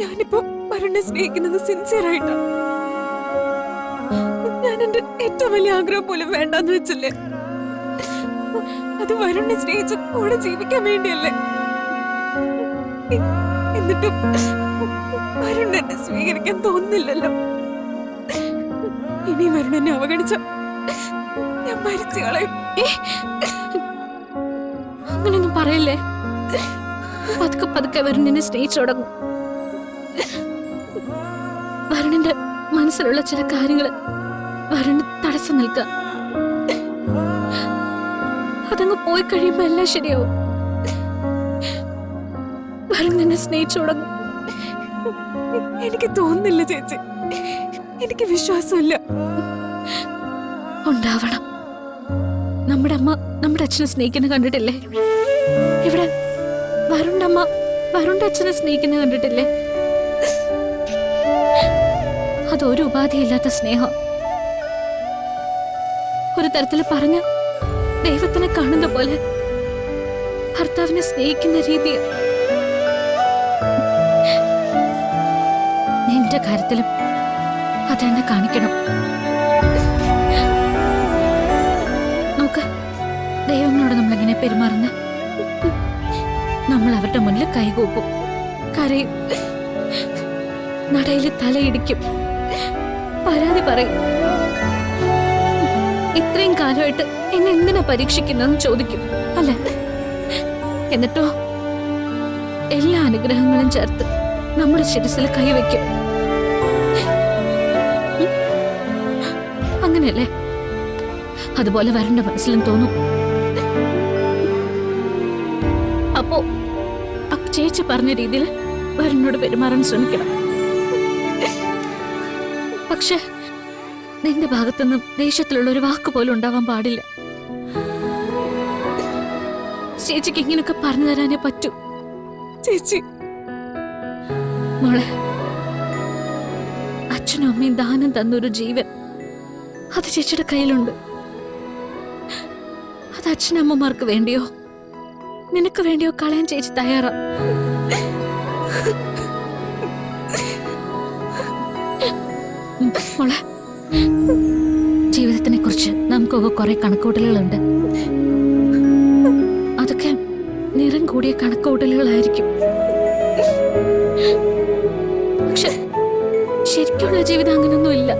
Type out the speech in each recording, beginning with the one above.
ഞാനിപ്പോ വരുണിനെ സ്നേഹിക്കുന്നത് സിൻസിയറായിട്ടാ. ഞാൻ എന്റെ ഏറ്റവും വലിയ ആഗ്രഹം പോലും വേണ്ടെന്ന് വെച്ചല്ലേ. അത് വരുണിനെ സ്നേഹിച്ച് കൂടെ ജീവിക്കാൻ വേണ്ടിയല്ലേ. എന്നിട്ടും വരുൺ എന്നെ സ്വീകരിക്കാൻ തോന്നുന്നില്ലല്ലോ. ഇനി വരുൺ എന്നെ അവഗണിച്ച ഞാൻ മരിച്ചു കളയും. അങ്ങനെയൊന്നും പറയല്ലേ. പതുക്കെ പതുക്കെ വരുണിനെ സ്നേഹിച്ചു തുടങ്ങും. വരുണിന്റെ മനസ്സിലുള്ള ചില കാര്യങ്ങൾ വരുണ് തടസ്സം നിൽക്കുക. അതങ്ങ് പോയി കഴിയുമ്പോ എല്ലാം ശരിയാവും. വരുൺ നിന്നെ സ്നേഹിച്ചു തുടങ്ങും. എനിക്ക് തോന്നുന്നില്ല ചേച്ചി, എനിക്ക് വിശ്വാസമില്ല. ഉണ്ടാവണം. നമ്മുടെ അമ്മ നമ്മുടെ അച്ഛനെ സ്നേഹിക്കുന്ന കണ്ടിട്ടില്ലേ? ഇവിടെ വരുണിന്റെ അമ്മ വരുണിന്റെ അച്ഛനെ സ്നേഹിക്കുന്ന കണ്ടിട്ടില്ലേ? അതൊരു ഉപാധിയില്ലാത്ത സ്നേഹം. ഒരു തരത്തിൽ പറഞ്ഞ ദൈവത്തിനെ കാണുന്ന പോലെ ഭർത്താവിനെ സ്നേഹിക്കുന്ന രീതി. നിന്റെ കാര്യത്തിലും അതെന്നെ കാണിക്കണം. നോക്ക്, ദൈവങ്ങളോട് നമ്മളെങ്ങനെ പെരുമാറുന്ന. നമ്മൾ അവരുടെ മുന്നിൽ കൈകൂപ്പും, കരയും, നടയിൽ തലയിടിക്കും, പരാതി പറയും. ഇത്രയും കാലമായിട്ട് എന്നെ എന്തിനാ പരീക്ഷിക്കുന്നതെന്ന് ചോദിക്കും അല്ലെ? എന്നിട്ടോ എല്ലാ അനുഗ്രഹങ്ങളും ചേർത്ത് നമ്മുടെ ശിരസിൽ കൈവയ്ക്കും. അങ്ങനെയല്ലേ? അതുപോലെ വരണ്ട മനസ്സിലും തോന്നും. അപ്പോ ചേച്ചി പറഞ്ഞ രീതിയിൽ വരുണിനോട് പെരുമാറാൻ ശ്രമിക്കണം. പക്ഷെ നിന്റെ ഭാഗത്തുനിന്നും ദേഷ്യത്തിലുള്ള ഒരു വാക്ക് പോലും ഉണ്ടാവാൻ പാടില്ല. ചേച്ചിക്ക് ഇങ്ങനൊക്കെ പറഞ്ഞു തരാനേ പറ്റൂ. ചേച്ചി, മോളെ, അച്ഛനും അമ്മയും ദാനം തന്നൊരു ജീവൻ അത് ചേച്ചിയുടെ കയ്യിലുണ്ട്. അത് അച്ഛനമ്മമാർക്ക് വേണ്ടിയോ നിനക്ക് വേണ്ടിയോ കളയാൻ ചേച്ചി തയ്യാറാ. മോളെ, ജീവിതത്തിനെ കുറിച്ച് നമുക്കൊക്കെ കുറെ കണക്കൂട്ടലുകളുണ്ട്. അതൊക്കെ നിറം കൂടിയ കണക്കൂട്ടലുകളായിരിക്കും. പക്ഷെ ശരിക്കുള്ള ജീവിതം അങ്ങനൊന്നും ഇല്ല.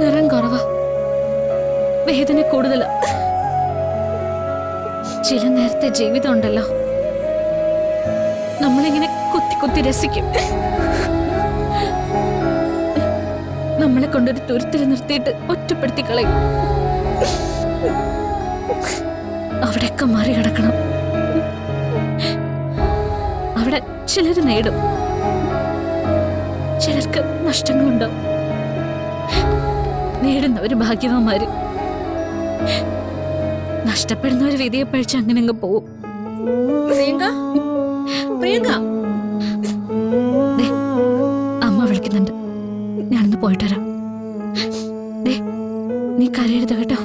നിറം കുറവാ, വേദന കൂടുതലാ. ചില നേരത്തെ ജീവിതം ഉണ്ടല്ലോ, നമ്മളിങ്ങനെ കുത്തി കുത്തി രസിക്കും. നമ്മളെ കൊണ്ടൊരു തുരുത്തിൽ നിർത്തിയിട്ട് ഒറ്റപ്പെടുത്തി കളയും. അവിടെയൊക്കെ മറികടക്കണം. അവിടെ ചിലർ നേടും, ചിലർക്ക് നഷ്ടങ്ങളുണ്ടാവും. നേടുന്നവര് ഭാഗ്യവാന്മാര്, നഷ്ടപ്പെടുന്നവര് വിധിയെ പഴിച്ച് അങ്ങനെ അങ്ങ് പോവും. പ്രിയങ്ക, പ്രിയങ്ക, അമ്മ വിളിക്കുന്നുണ്ട്. ഞാനൊന്ന് പോയിട്ട് വരാം. നീ കരയരുത് കേട്ടോ.